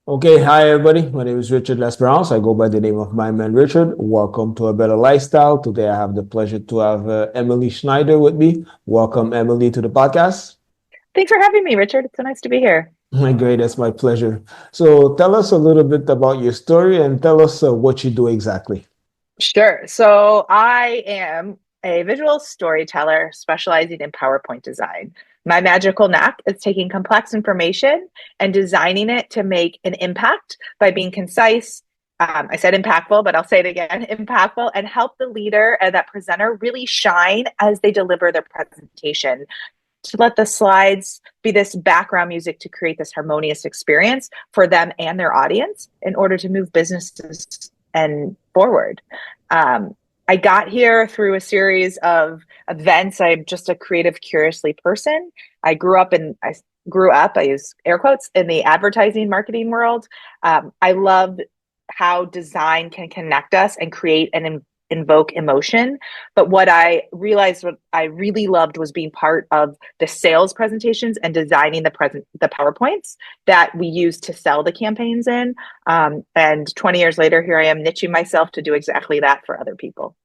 Okay, hi everybody. My name is Richard Lesperance. I go by the name of my man Richard. Welcome to A Better Lifestyle. Today I have the pleasure to have Emily Schneider with me. Welcome, Emily, to the podcast. Thanks for having me, Richard. It's so nice to be here. My great, that's my pleasure. So tell us a little bit about your story and tell us what you do exactly. Sure. So I am a visual storyteller specializing in PowerPoint design. My magical knack is taking complex information and designing it to make an impact by being concise. I said impactful, but I'll say it again, impactful, and help the leader and that presenter really shine as they deliver their presentation, to let the slides be this background music to create this harmonious experience for them and their audience in order to move businesses and forward. I got here through a series of events. I'm just a creative, curiously person. I use air quotes, in the advertising marketing world. I love how design can connect us and create and invoke emotion. But what I realized, what I really loved, was being part of the sales presentations and designing the PowerPoints that we use to sell the campaigns in. And 20 years later, here I am niching myself to do exactly that for other people.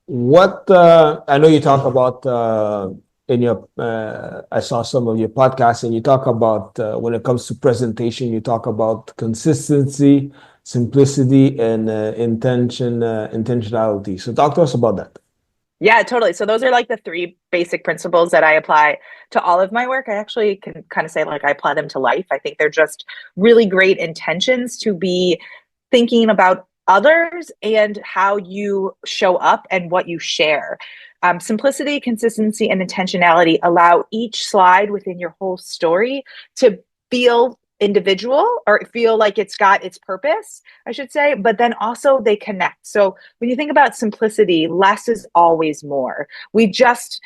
I know you talk about I saw some of your podcasts and you talk about when it comes to presentation, you talk about consistency, simplicity, and intentionality. So talk to us about that. Yeah, totally. So those are like the three basic principles that I apply to all of my work. I actually can kind of say like I apply them to life. I think they're just really great intentions to be thinking about others and how you show up and what you share. Simplicity, consistency, and intentionality allow each slide within your whole story to feel individual or feel like it's got its purpose, I should say, but then also they connect. So when you think about simplicity, less is always more. We just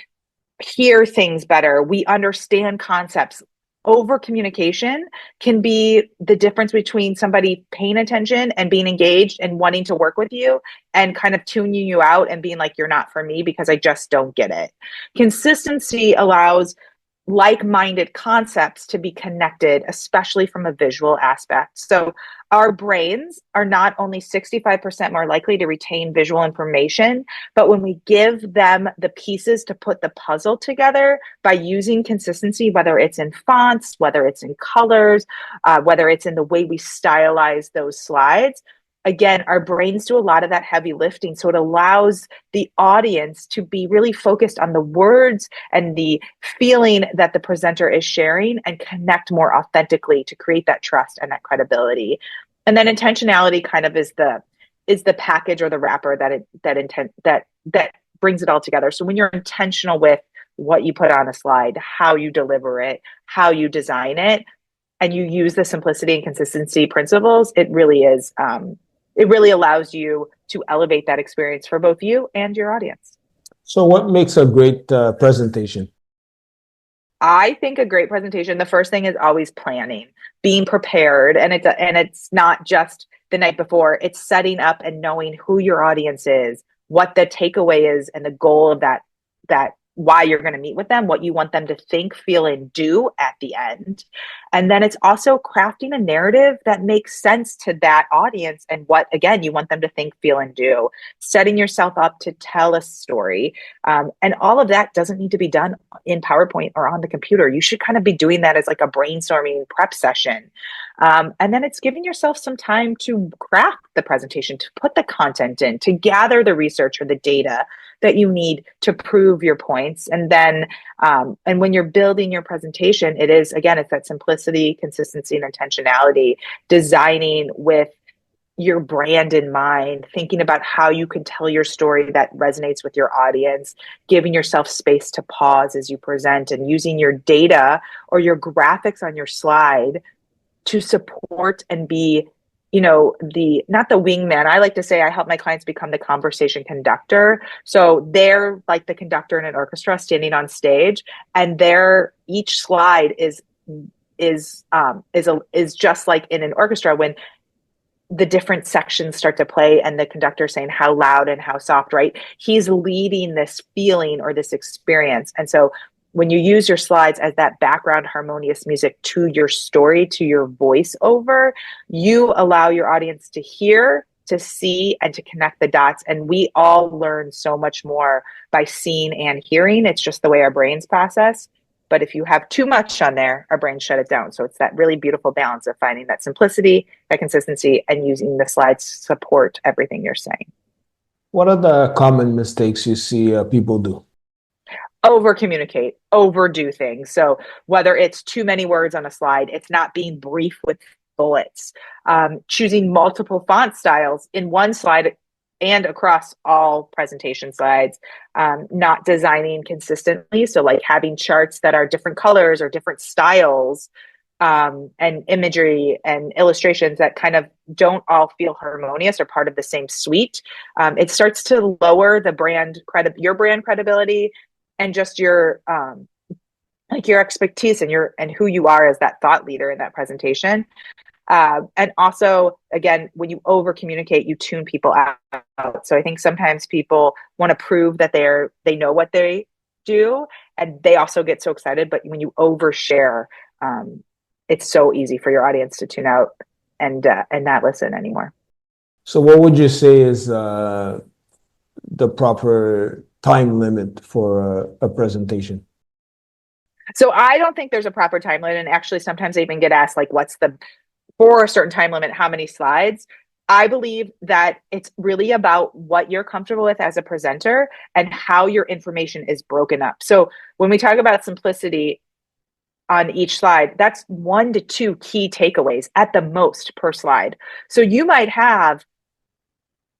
hear things better. We understand concepts. Over communication can be the difference between somebody paying attention and being engaged and wanting to work with you, and kind of tuning you out and being like, you're not for me because I just don't get it. Consistency allows like-minded concepts to be connected, especially from a visual aspect. So our brains are not only 65% more likely to retain visual information, but when we give them the pieces to put the puzzle together by using consistency, whether it's in fonts, whether it's in colors, whether it's in the way we stylize those slides, again, our brains do a lot of that heavy lifting. So it allows the audience to be really focused on the words and the feeling that the presenter is sharing and connect more authentically to create that trust and that credibility. And then intentionality kind of is the package or the wrapper that brings it all together. So when you're intentional with what you put on a slide, how you deliver it, how you design it, and you use the simplicity and consistency principles, it really allows you to elevate that experience for both you and your audience. So what makes a great presentation? I think a great presentation, the first thing is always planning, being prepared, and it's not just the night before. It's setting up and knowing who your audience is, what the takeaway is, and the goal of that why you're going to meet with them, what you want them to think, feel, and do at the end. And then it's also crafting a narrative that makes sense to that audience and what, again, you want them to think, feel, and do. Setting yourself up to tell a story. And all of that doesn't need to be done in PowerPoint or on the computer. You should kind of be doing that as like a brainstorming prep session. And then it's giving yourself some time to craft the presentation, to put the content in, to gather the research or the data that you need to prove your points. And then, and when you're building your presentation, it is, again, it's that simplicity, consistency, and intentionality, designing with your brand in mind, thinking about how you can tell your story that resonates with your audience, giving yourself space to pause as you present, and using your data or your graphics on your slide to support and be, the not the wingman. I like to say I help my clients become the conversation conductor. So they're like the conductor in an orchestra standing on stage, and their each slide is just like in an orchestra when the different sections start to play and the conductor saying how loud and how soft, right? He's leading this feeling or this experience. And so when you use your slides as that background harmonious music to your story, to your voiceover, you allow your audience to hear, to see, and to connect the dots. And we all learn so much more by seeing and hearing. It's just the way our brains process. But if you have too much on there, our brains shut it down. So it's that really beautiful balance of finding that simplicity, that consistency, and using the slides to support everything you're saying. What are the common mistakes you see people do? Over communicate, overdo things. So whether it's too many words on a slide, it's not being brief with bullets, choosing multiple font styles in one slide and across all presentation slides, not designing consistently. So like having charts that are different colors or different styles, and imagery and illustrations that kind of don't all feel harmonious or part of the same suite. It starts to lower the your brand credibility, and just your like your expertise and who you are as that thought leader in that presentation. And also, again, when you over communicate, you tune people out. So I think sometimes people want to prove that they know what they do, and they also get so excited. But when you overshare, it's so easy for your audience to tune out and not listen anymore. So what would you say is the proper time limit for a presentation? So I don't think there's a proper time limit. And actually, sometimes I even get asked, like, for a certain time limit, how many slides? I believe that it's really about what you're comfortable with as a presenter and how your information is broken up. So when we talk about simplicity on each slide, that's 1 to 2 key takeaways at the most per slide. So you might have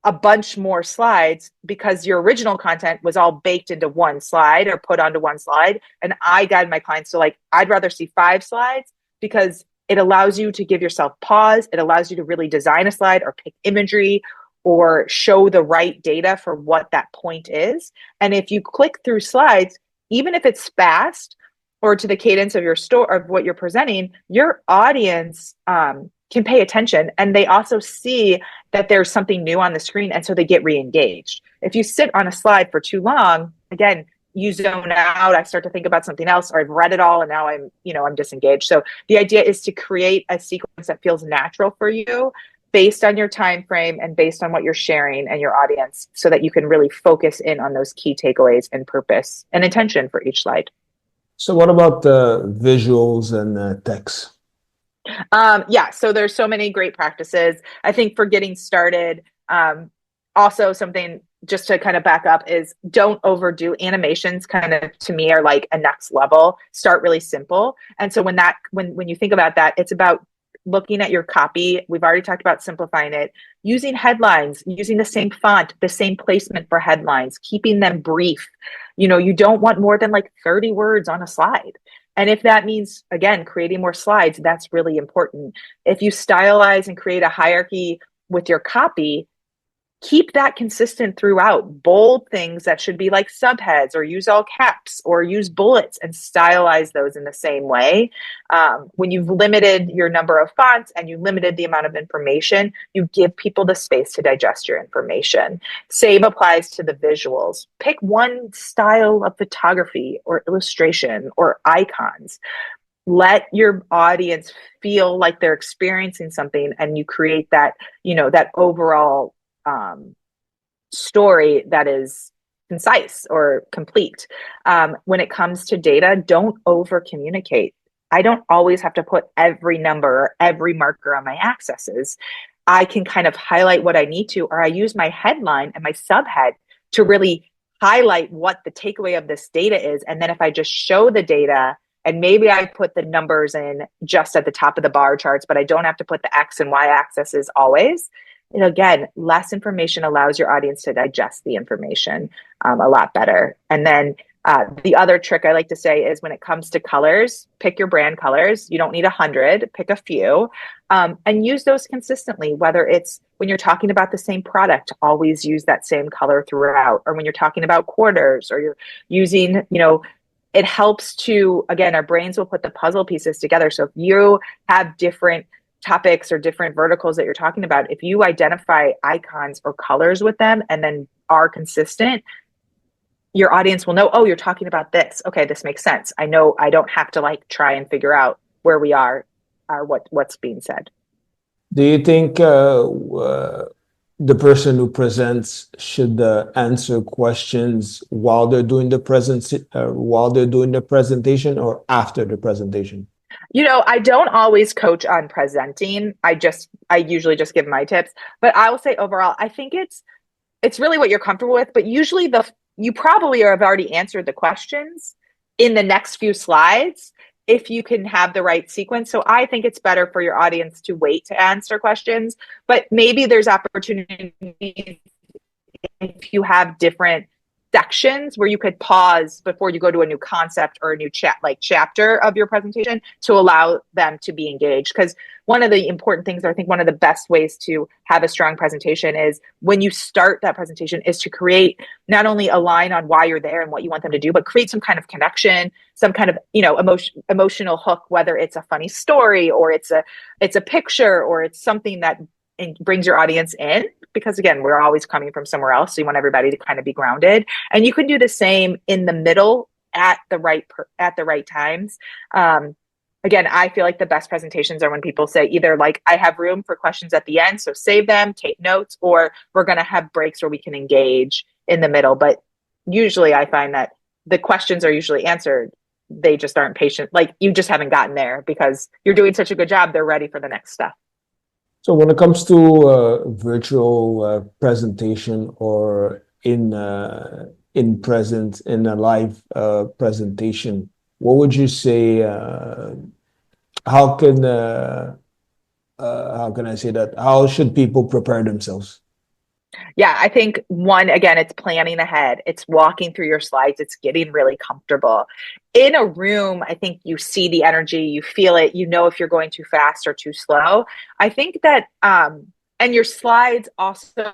a bunch more slides because your original content was all baked into one slide or put onto one slide. And I guide my clients to, like, I'd rather see 5 slides because it allows you to give yourself pause. It allows you to really design a slide or pick imagery or show the right data for what that point is. And if you click through slides, even if it's fast or to the cadence of your store of what you're presenting, your audience can pay attention, and they also see that there's something new on the screen, and so they get re-engaged. If you sit on a slide for too long, again, you zone out. I start to think about something else, or I've read it all and now I'm disengaged. So the idea is to create a sequence that feels natural for you based on your time frame and based on what you're sharing and your audience, so that you can really focus in on those key takeaways and purpose and intention for each slide. So what about the visuals and text? So there's so many great practices. I think for getting started, also something just to kind of back up is don't overdo animations. Kind of, to me, are like a next level. Start really simple. And so when you think about that, it's about looking at your copy. We've already talked about simplifying it, using headlines, using the same font, the same placement for headlines, keeping them brief. You don't want more than like 30 words on a slide. And if that means, again, creating more slides, that's really important. If you stylize and create a hierarchy with your copy, keep that consistent throughout. Bold things that should be like subheads, or use all caps, or use bullets, and stylize those in the same way. When you've limited your number of fonts and you limited the amount of information, you give people the space to digest your information. Same applies to the visuals. Pick one style of photography or illustration or icons. Let your audience feel like they're experiencing something, and you create that, that overall story that is concise or complete. When it comes to data, don't over communicate. I don't always have to put every number or every marker on my accesses. I can kind of highlight what I need to, or I use my headline and my subhead to really highlight what the takeaway of this data is. And then if I just show the data, and maybe I put the numbers in just at the top of the bar charts, but I don't have to put the X and Y axes always. And again, less information allows your audience to digest the information a lot better. And then the other trick I like to say is, when it comes to colors, pick your brand colors. You don't need 100, pick a few, and use those consistently. Whether it's when you're talking about the same product, always use that same color throughout. Or when you're talking about quarters, or you're using, it helps to, again, our brains will put the puzzle pieces together. So if you have different topics or different verticals that you're talking about, if you identify icons or colors with them and then are consistent, your audience will know, oh, you're talking about this. Okay, this makes sense. I know I don't have to like try and figure out where we are or what's being said. Do you think the person who presents should answer questions while they're doing the presentation or after the presentation? I don't always coach on presenting. I usually just give my tips, but I will say overall, I think it's really what you're comfortable with, but usually you probably have already answered the questions in the next few slides if you can have the right sequence. So I think it's better for your audience to wait to answer questions, but maybe there's opportunities if you have different sections where you could pause before you go to a new concept or a new chapter of your presentation to allow them to be engaged. Because one of the important things, I think one of the best ways to have a strong presentation is when you start that presentation is to create not only a line on why you're there and what you want them to do, but create some kind of connection, some kind of, emotional hook, whether it's a funny story or it's a picture or it's something that brings your audience in, because again, we're always coming from somewhere else. So you want everybody to kind of be grounded, and you can do the same in the middle at the right times. Again, I feel like the best presentations are when people say either like, I have room for questions at the end, so save them, take notes, or we're going to have breaks where we can engage in the middle. But usually I find that the questions are usually answered. They just aren't patient. Like you just haven't gotten there because you're doing such a good job. They're ready for the next step. So when it comes to virtual presentation or in present in a live presentation, what would you say? How can how can I say that? How should people prepare themselves? Yeah, I think one, again, it's planning ahead. It's walking through your slides. It's getting really comfortable. In a room, I think you see the energy, you feel it, you know if you're going too fast or too slow. I think that, and your slides also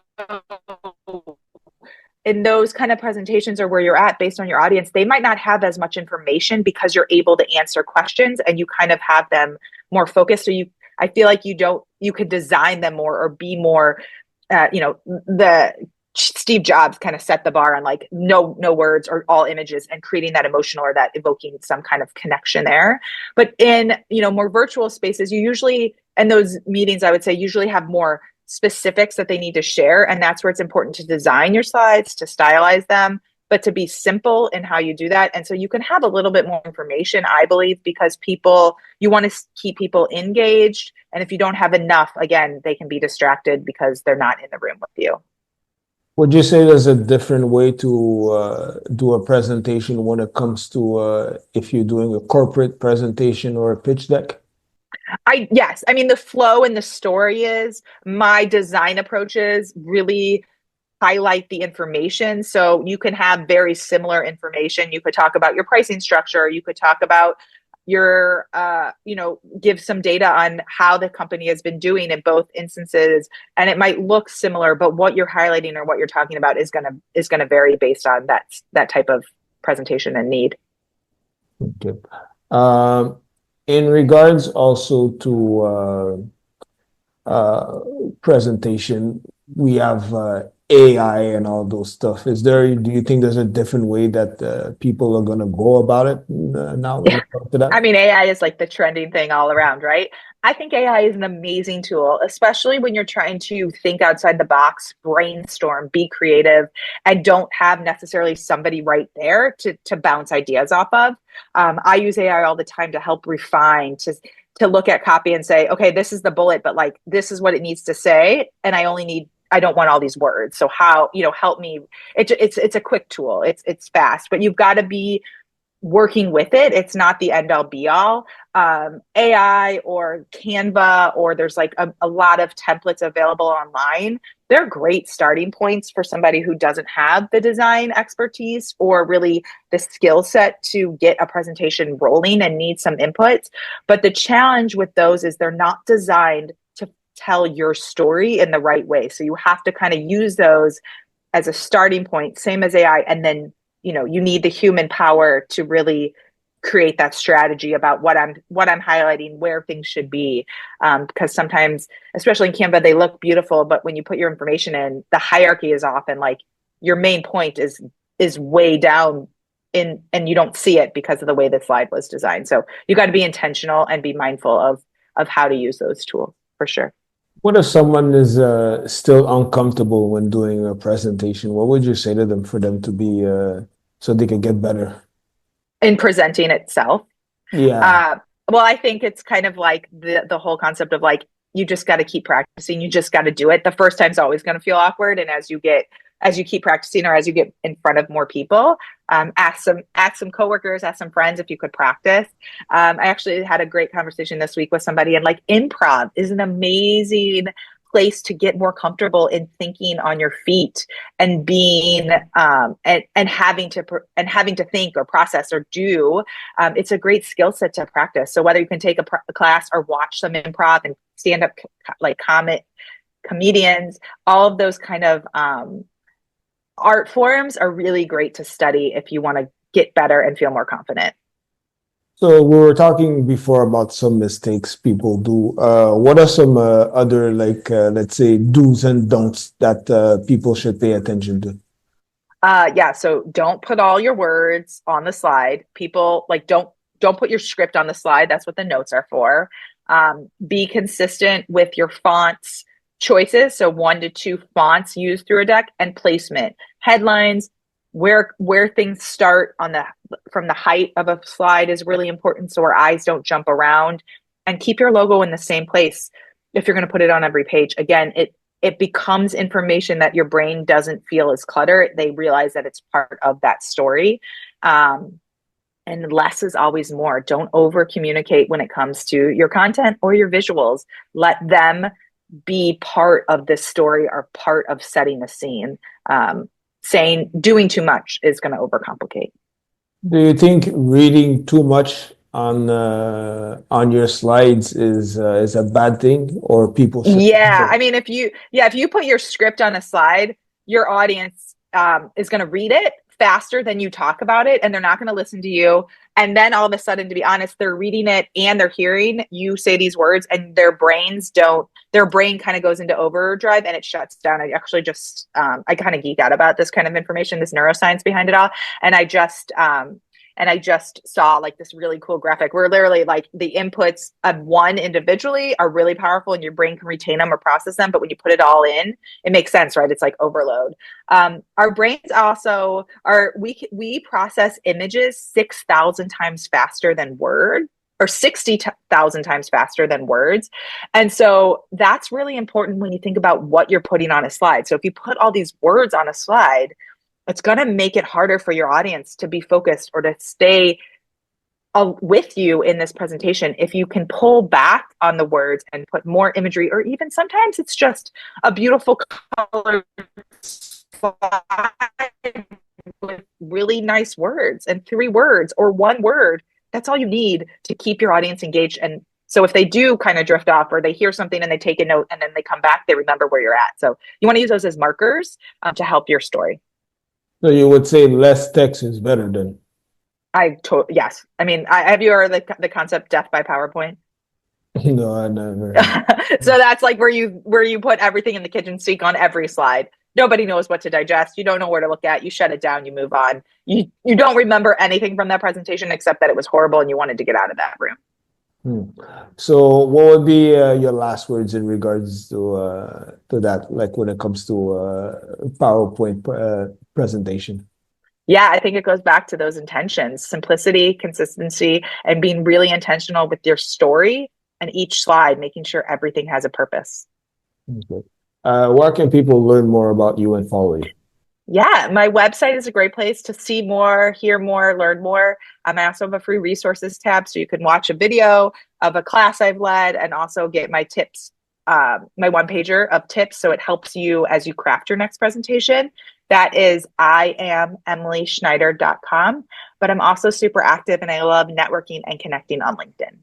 in those kind of presentations or where you're at based on your audience, they might not have as much information because you're able to answer questions and you kind of have them more focused. So I feel like you could design them more or be more, the Steve Jobs kind of set the bar on like no words or all images and creating that emotional or that evoking some kind of connection there. But in, more virtual spaces, you usually, and those meetings, I would say usually have more specifics that they need to share. And that's where it's important to design your slides, to stylize them, but to be simple in how you do that. And so you can have a little bit more information, I believe, because you want to keep people engaged. And if you don't have enough, again, they can be distracted because they're not in the room with you. Would you say there's a different way to do a presentation when it comes to if you're doing a corporate presentation or a pitch deck? Yes. I mean, the flow and the story is my design approaches really highlight the information. So you can have very similar information. You could talk about your pricing structure. You could talk about your, give some data on how the company has been doing in both instances. And it might look similar, but what you're highlighting or what you're talking about is going to vary based on that type of presentation and need. Okay. In regards also to presentation, we have AI and all those stuff. Do you think there's a different way that people are going to go about it now when Yeah. it comes to that? I mean, AI is like the trending thing all around, right? I think AI is an amazing tool, especially when you're trying to think outside the box, brainstorm, be creative, and don't have necessarily somebody right there to bounce ideas off of. I use AI all the time to help refine, to look at copy and say, okay, this is the bullet, but like this is what it needs to say, and I don't want all these words. So how, help me. It's a quick tool. It's fast, but you've got to be working with it. It's not the end all be all. AI or Canva, or there's like a lot of templates available online. They're great starting points for somebody who doesn't have the design expertise or really the skill set to get a presentation rolling and need some inputs. But the challenge with those is they're not designed to tell your story in the right way. So you have to kind of use those as a starting point, same as AI, and then you need the human power to really create that strategy about what I'm highlighting, where things should be. Because sometimes, especially in Canva, they look beautiful, but when you put your information in, the hierarchy is off, and like your main point is is way down in, and you don't see it because of the way the slide was designed. So you got to be intentional and be mindful of how to use those tools for sure. What if someone is still uncomfortable when doing a presentation? What would you say to them for them to be so they can get better? In presenting itself. Yeah. Uh, well, I think it's kind of like the whole concept of like, you just got to keep practicing. You just got to do it. The first time's always going to feel awkward. And as you keep practicing, or as you get in front of more people, ask some coworkers, ask some friends if you could practice. I actually had a great conversation this week with somebody, and like improv is an amazing place to get more comfortable in thinking on your feet and being and having to think or process or do. It's a great skill set to practice. So whether you can take a class or watch some improv and stand up like comedians, all of those kind of art forms are really great to study if you want to get better and feel more confident. So we were talking before about some mistakes people do. What are some other like let's say do's and don'ts that people should pay attention to? Yeah, so don't put all your words on the slide. People like don't put your script on the slide. That's what the notes are for. Be consistent with your fonts choices. So 1 to 2 fonts used through a deck, and placement. Headlines, where things start from the height of a slide is really important, so our eyes don't jump around. And keep your logo in the same place if you're going to put it on every page. Again, it becomes information that your brain doesn't feel as clutter. They realize that it's part of that story. And less is always more. Don't over communicate when it comes to your content or your visuals. Let them be part of this story or part of setting the scene. Doing too much is going to overcomplicate. Do you think reading too much on your slides is a bad thing, or people should? Yeah, I mean, if you put your script on a slide, your audience is going to read it faster than you talk about it, and they're not going to listen to you. And then all of a sudden, to be honest, they're reading it and they're hearing you say these words, and their brain kind of goes into overdrive and it shuts down. I actually just I kind of geek out about this kind of information, this neuroscience behind it all, and I just saw like this really cool graphic where literally like the inputs of one individually are really powerful and your brain can retain them or process them. But when you put it all in, it makes sense, right? It's like overload. Our brains also we process images 6,000 times faster than words, or 60,000 times faster than words. And so that's really important when you think about what you're putting on a slide. So if you put all these words on a slide, it's going to make it harder for your audience to be focused or to stay with you in this presentation. If you can pull back on the words and put more imagery, or even sometimes it's just a beautiful color slide with really nice words and 3 words or 1 word. That's all you need to keep your audience engaged. And so if they do kind of drift off, or they hear something and they take a note and then they come back, they remember where you're at. So you want to use those as markers to help your story. So you would say less text is better than? Yes. I mean, have you heard the concept death by PowerPoint? No, I never. So that's like where you put everything in the kitchen sink on every slide. Nobody knows what to digest. You don't know where to look at. You shut it down. You move on. You don't remember anything from that presentation except that it was horrible and you wanted to get out of that room. So what would be your last words in regards to that, like when it comes to PowerPoint presentation? Yeah, I think it goes back to those intentions: simplicity, consistency, and being really intentional with your story and each slide, making sure everything has a purpose. Okay. Where can people learn more about you and follow you? Yeah, my website is a great place to see more, hear more, learn more. I also have a free resources tab, so you can watch a video of a class I've led and also get my tips, my 1-pager of tips, so it helps you as you craft your next presentation. That is IamEmilySchneider.com. But I'm also super active and I love networking and connecting on LinkedIn.